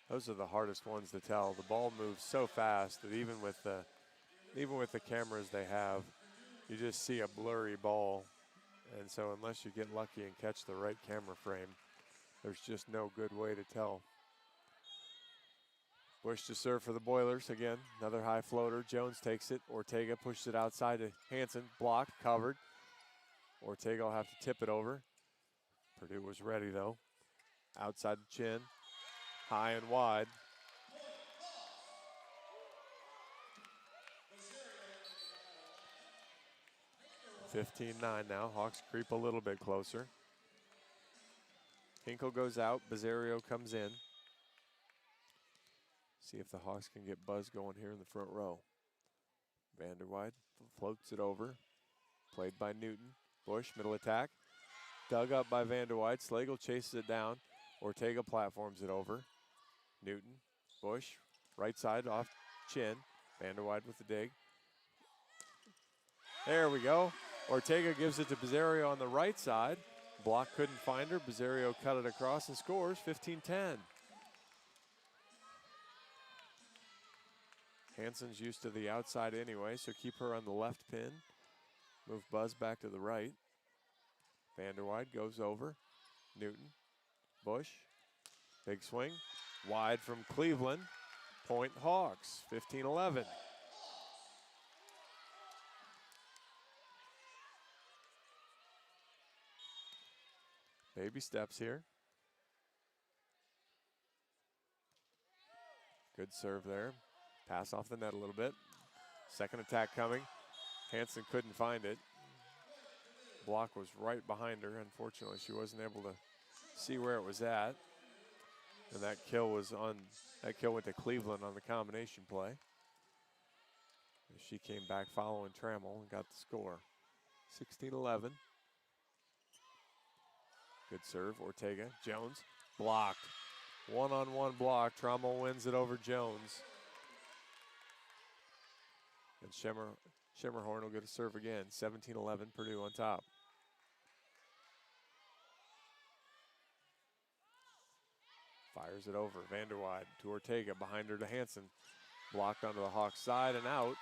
Speaker 1: Those are the hardest ones to tell. The ball moves so fast that even with the cameras they have, you just see a blurry ball. And so unless you get lucky and catch the right camera frame, there's just no good way to tell. Bush to serve for the Boilers. Again, another high floater. Jones takes it. Ortega pushes it outside to Hansen. Blocked, covered. Ortega will have to tip it over. Purdue was ready, though. Outside the chin. High and wide. (15-9) now. Hawks creep a little bit closer. Hinkle goes out. Bizzario comes in. See if the Hawks can get buzz going here in the front row. Vanderwide floats it over. Played by Newton. Bush, middle attack. Dug up by Vanderwide. Slagle chases it down. Ortega platforms it over. Newton, Bush, right side off chin. Vanderwide with the dig. There we go. Ortega gives it to Bizzario on the right side. Block couldn't find her. Bizzario cut it across and scores 15-10. Hansen's used to the outside anyway, so keep her on the left pin. Move Buzz back to the right. Vanderwide goes over. Newton, Bush, big swing. Wide from Cleveland. Point Hawks, 15-11. Baby steps here. Good serve there. Pass off the net a little bit. Second attack coming. Hansen couldn't find it. Block was right behind her. Unfortunately, she wasn't able to see where it was at. And that kill went to Cleveland on the combination play. She came back following Trammell and got the score. 16-11. Good serve, Ortega. Jones, blocked. One-on-one block. Trammell wins it over Jones. And Schemmerhorn will get a serve again. 17-11, Purdue on top. Fires it over. Vanderwide to Ortega. Behind her to Hansen. Blocked onto the Hawks side and out.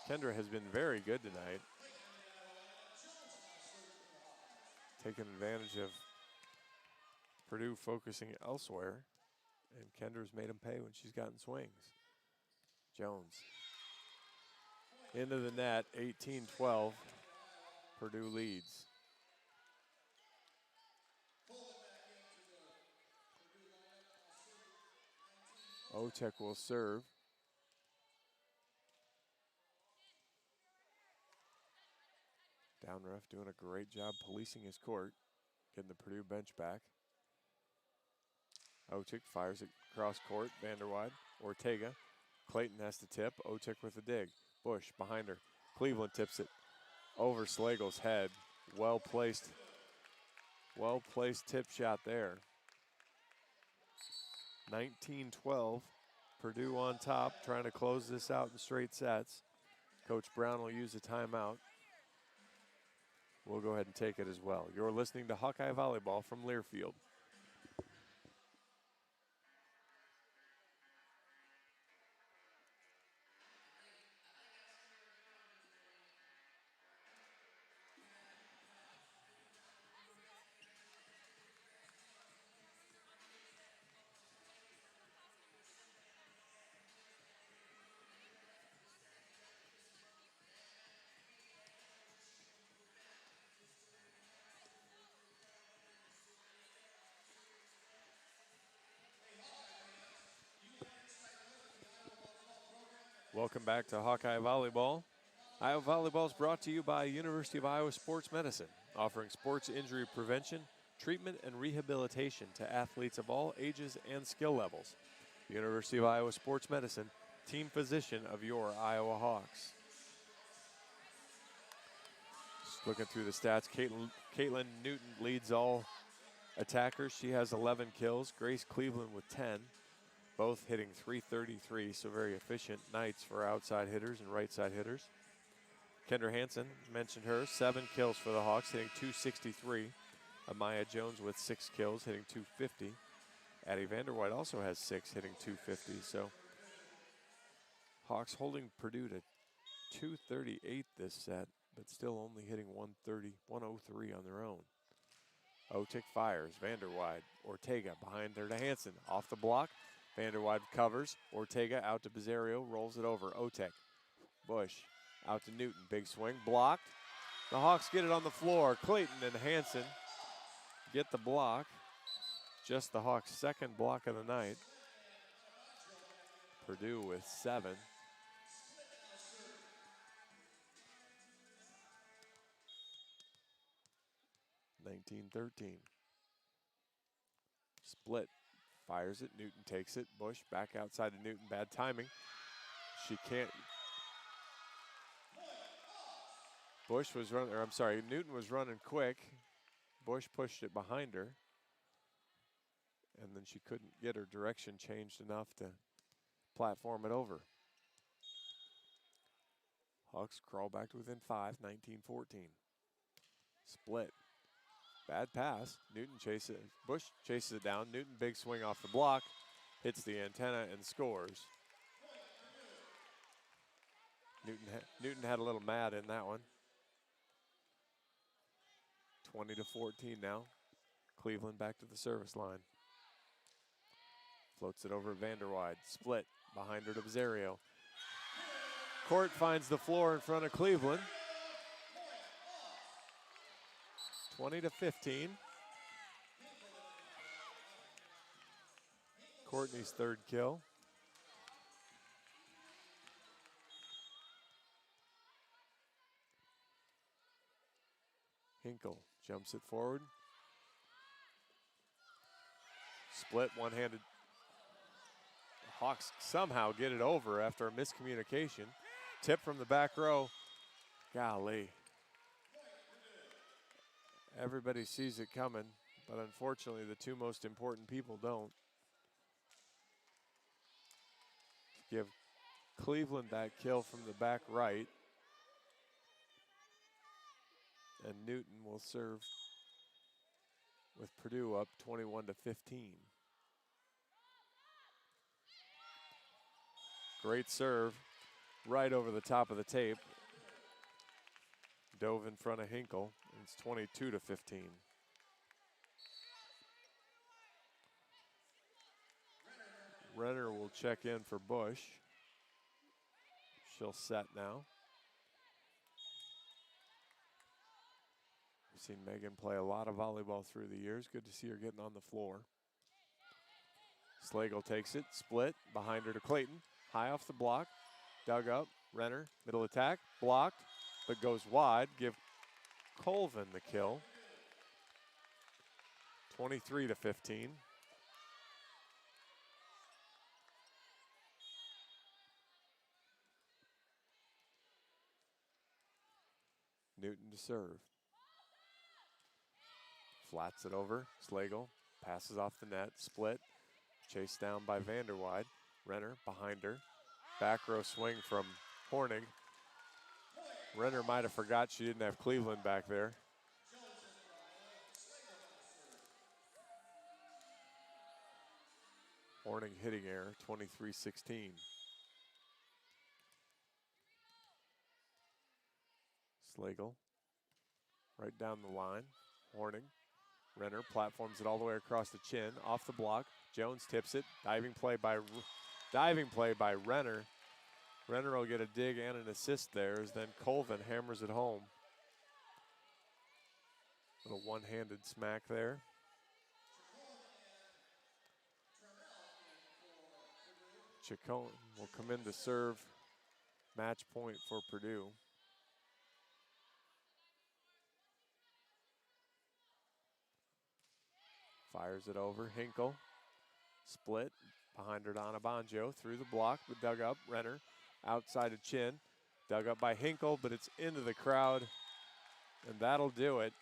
Speaker 1: Kendra has been very good tonight. Taking advantage of Purdue focusing elsewhere. And Kendra's made him pay when she's gotten swings. Jones. Into the net, 18-12. Purdue leads. Otek will serve. Down ref doing a great job policing his court. Getting the Purdue bench back. Otek fires it across court. Vanderwide. Ortega. Clayton has to tip. Otek with a dig. Bush behind her. Cleveland tips it over Slagle's head. Well placed tip shot there. 19-12. Purdue on top, trying to close this out in straight sets. Coach Brown will use a timeout. We'll go ahead and take it as well. You're listening to Hawkeye Volleyball from Learfield. Welcome back to Hawkeye Volleyball. Iowa Volleyball is brought to you by University of Iowa Sports Medicine, offering sports injury prevention, treatment, and rehabilitation to athletes of all ages and skill levels. University of Iowa Sports Medicine, team physician of your Iowa Hawks. Just looking through the stats, Caitlin Newton leads all attackers. She has 11 kills. Grace Cleveland with 10. Both hitting .333, so very efficient nights for outside hitters and right side hitters. Kendra Hansen, mentioned her, 7 kills for the Hawks, hitting .263. Amaya Jones with 6 kills, hitting .250. Addie Vanderwide also has 6, hitting .250. So Hawks holding Purdue to .238 this set, but still only hitting .103 on their own. Otek fires, Vanderwide, Ortega behind her to Hansen, off the block. Vanderwide covers, Ortega out to Bizzario, rolls it over, Otek. Bush out to Newton, big swing, blocked. The Hawks get it on the floor. Clayton and Hansen get the block. Just the Hawks' second block of the night. Purdue with 7. (19-13). Split. Fires it. Newton takes it. Bush back outside to Newton. Bad timing. She can't. Bush was running, or I'm sorry, Newton was running quick. Bush pushed it behind her. And then she couldn't get her direction changed enough to platform it over. Hawks crawl back to within 5, 19-14. Split. Bad pass. Newton chases it. Bush chases it down. Newton big swing off the block. Hits the antenna and scores. Newton had a little mad in that one. 20-14 now. Cleveland back to the service line. Floats it over Vanderwide. Split behind her to Bizzario. Court finds the floor in front of Cleveland. 20-15. Courtney's third kill. Hinkle jumps it forward. Split one-handed. Hawks somehow get it over after a miscommunication. Tip from the back row. Golly. Everybody sees it coming, but unfortunately the two most important people don't. Give Cleveland that kill from the back right. And Newton will serve with Purdue up 21-15. Great serve, right over the top of the tape. Dove in front of Hinkle. It's 22-15. Renner will check in for Bush. She'll set now. We've seen Megan play a lot of volleyball through the years. Good to see her getting on the floor. Slagle takes it, split, behind her to Clayton. High off the block, dug up, Renner, middle attack, blocked, but goes wide. Give Colvin the kill. 23-15. Newton to serve. Flats it over, Slagle, passes off the net, split, chased down by Vanderwide. Renner behind her. Back row swing from Horning. Renner might have forgot she didn't have Cleveland back there. Horning hitting error, 23-16. Slagle, right down the line. Horning, Renner platforms it all the way across the chin, off the block. Jones tips it, diving play by Renner. Renner will get a dig and an assist there as then Colvin hammers it home. Little one-handed smack there. Chacon will come in to serve Match point for Purdue. Fires it over. Hinkle. Split. Behind her, Donna Bonjo. Through the block, but dug up. Renner. Outside of Chin. Dug up by Hinkle, but it's into the crowd. And that'll do it.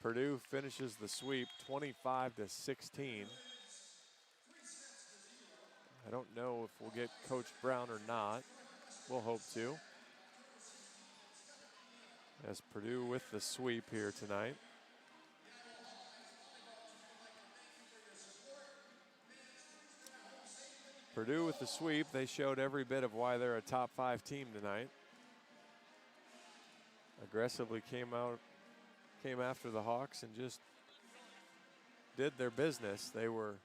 Speaker 1: Purdue finishes the sweep 25-16. I don't know if we'll get Coach Brown or not. We'll hope to. As Purdue with the sweep here tonight. Purdue with the sweep. They showed every bit of why they're a top 5 team tonight. Aggressively came after the Hawks and just did their business. They were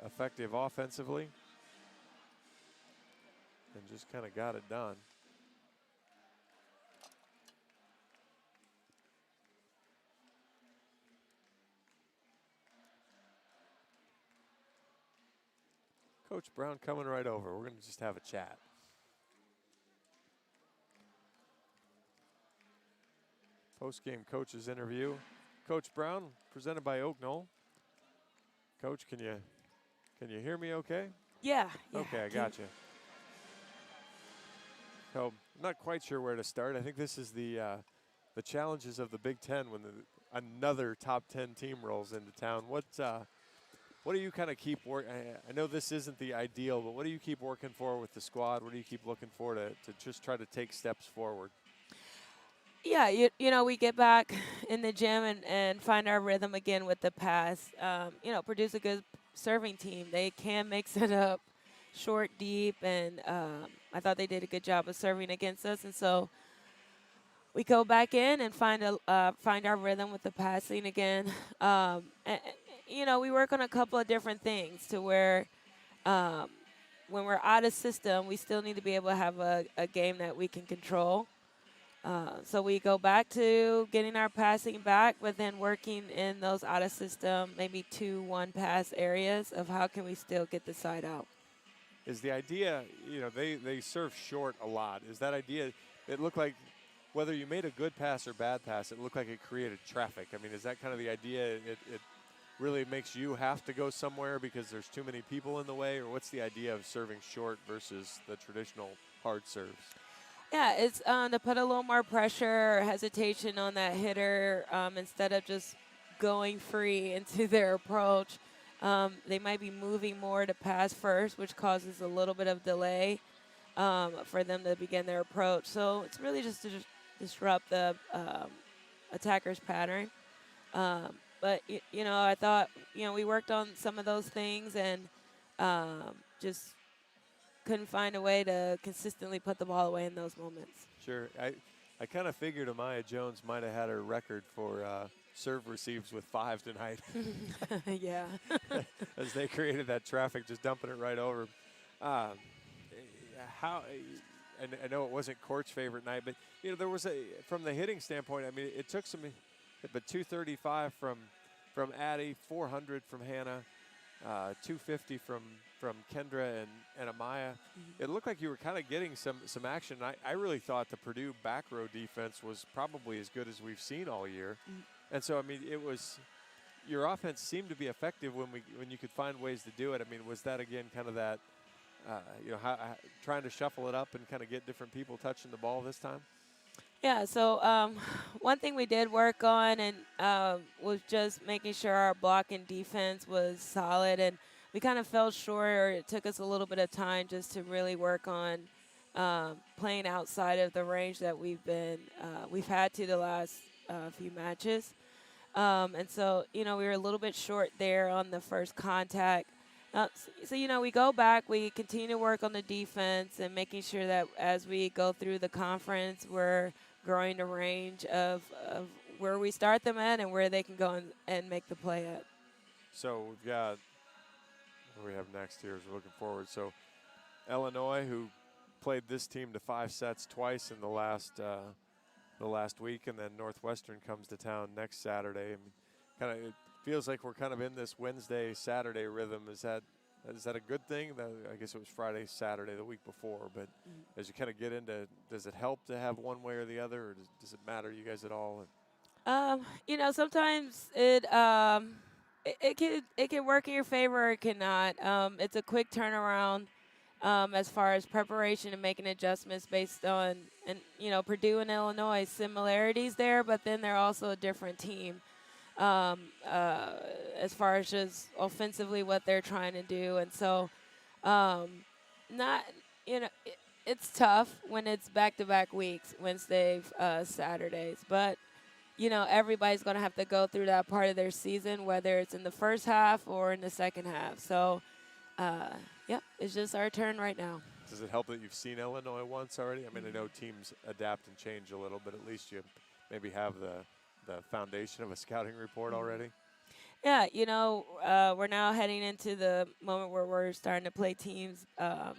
Speaker 1: effective offensively and just kind of got it done. Coach Brown coming right over. We're going to just have a chat. Post-game coach's interview. Coach Brown, presented by Oak Knoll. Coach, can you hear me okay?
Speaker 2: Yeah.
Speaker 1: Okay, I got you. So I'm not quite sure where to start. I think this is the challenges of the Big Ten when another top 10 team rolls into town. What do you kind of keep working? I know this isn't the ideal, but what do you keep working for with the squad? What do you keep looking for to just try to take steps forward?
Speaker 2: Yeah, you know, we get back in the gym and find our rhythm again with the pass. You know, Purdue's a good serving team. They can mix it up short, deep, and I thought they did a good job of serving against us. And so we go back in and find our rhythm with the passing again. And, you know, we work on a couple of different things to where when we're out of system, we still need to be able to have a game that we can control. So we go back to getting our passing back, but then working in those out of system, maybe 2-1 pass areas of how can we still get the side out.
Speaker 1: Is the idea, you know, they serve short a lot. Is that idea, it looked like whether you made a good pass or bad pass, it looked like it created traffic. I mean, is that kind of the idea? It really makes you have to go somewhere because there's too many people in the way, or what's the idea of serving short versus the traditional hard serves?
Speaker 2: Yeah, it's to put a little more pressure or hesitation on that hitter instead of just going free into their approach. They might be moving more to pass first, which causes a little bit of delay for them to begin their approach. So it's really just to disrupt the attacker's pattern. But, you know, I thought, you know, we worked on some of those things and just couldn't find a way to consistently put the ball away in those moments.
Speaker 1: Sure. I kind of figured Amaya Jones might have had her record for serve receives with 5 tonight.
Speaker 2: Yeah.
Speaker 1: As they created that traffic, just dumping it right over. I know it wasn't Court's favorite night, but, you know, there was from the hitting standpoint, I mean, it took some, but 235 from Addie, 400 from Hannah, 250 from Kendra and Amaya. Mm-hmm. It looked like you were kind of getting some action. I really thought the Purdue back row defense was probably as good as we've seen all year. Mm-hmm. And so, I mean, your offense seemed to be effective when you could find ways to do it. I mean, was that, again, kind of that, you know, trying to shuffle it up and kind of get different people touching the ball this time?
Speaker 2: Yeah, so one thing we did work on and was just making sure our block and defense was solid. And we kind of fell short, or it took us a little bit of time just to really work on playing outside of the range that we've had to the last few matches. And so, you know, we were a little bit short there on the first contact. So, you know, we go back, we continue to work on the defense and making sure that as we go through the conference, we're growing the range of where we start them at and where they can go and make the play at.
Speaker 1: So we've got, what do we have next here as we're looking forward? So Illinois, who played this team to 5 sets twice in the last week, and then Northwestern comes to town next Saturday. I mean, it feels like we're kind of in this Wednesday, Saturday rhythm. Is that Is that a good thing? I guess it was Friday, Saturday, the week before. But as you kind of get into, does it help to have one way or the other, or does it matter to you guys at all?
Speaker 2: You know, sometimes it can work in your favor or it cannot. It's a quick turnaround as far as preparation and making adjustments based on, and you know, Purdue and Illinois similarities there, but then they're also a different team as far as just offensively what they're trying to do, and so not you know. It's tough when it's back-to-back weeks, Wednesday, Saturdays, but you know, everybody's going to have to go through that part of their season, whether it's in the first half or in the second half. So, yeah, it's just our turn right now.
Speaker 1: Does it help that you've seen Illinois once already? I mean, I know teams adapt and change a little, but at least you maybe have the foundation of a scouting report already.
Speaker 2: Yeah, you know, we're now heading into the moment where we're starting to play teams for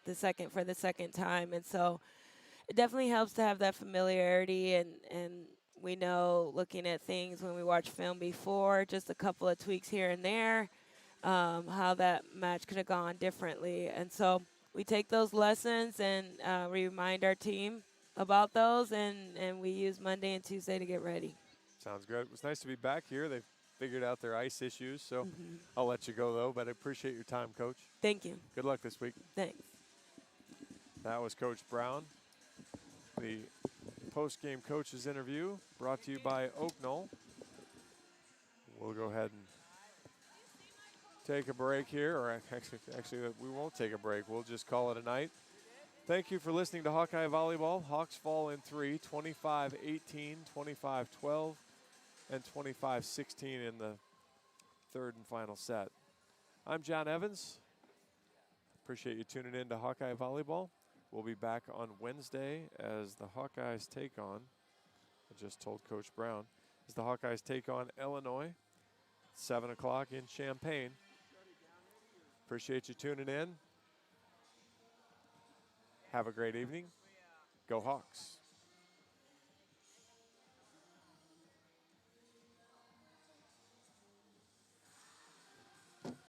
Speaker 2: the second time. And so it definitely helps to have that familiarity and we know looking at things when we watch film before, just a couple of tweaks here and there, how that match could have gone differently. And so we take those lessons and we remind our team about those, and we use Monday and Tuesday to get ready.
Speaker 1: Sounds good. It was nice to be back here. They've figured out their ice issues, so I'll let you go, though. But I appreciate your time, Coach.
Speaker 2: Thank you.
Speaker 1: Good luck this week.
Speaker 2: Thanks.
Speaker 1: That was Coach Brown. The post-game coaches interview brought to you by Oak Knoll. We'll go ahead and take a break here, or actually we won't take a break. We'll just call it a night. Thank you for listening to Hawkeye Volleyball. Hawks fall in 3, 25-18, 25-12, and 25-16 in the third and final set. I'm John Evans. Appreciate you tuning in to Hawkeye Volleyball. We'll be back on Wednesday as the Hawkeyes take on, I just told Coach Brown, as the Hawkeyes take on Illinois, 7 o'clock in Champaign. Appreciate you tuning in. Have a great evening. Go Hawks.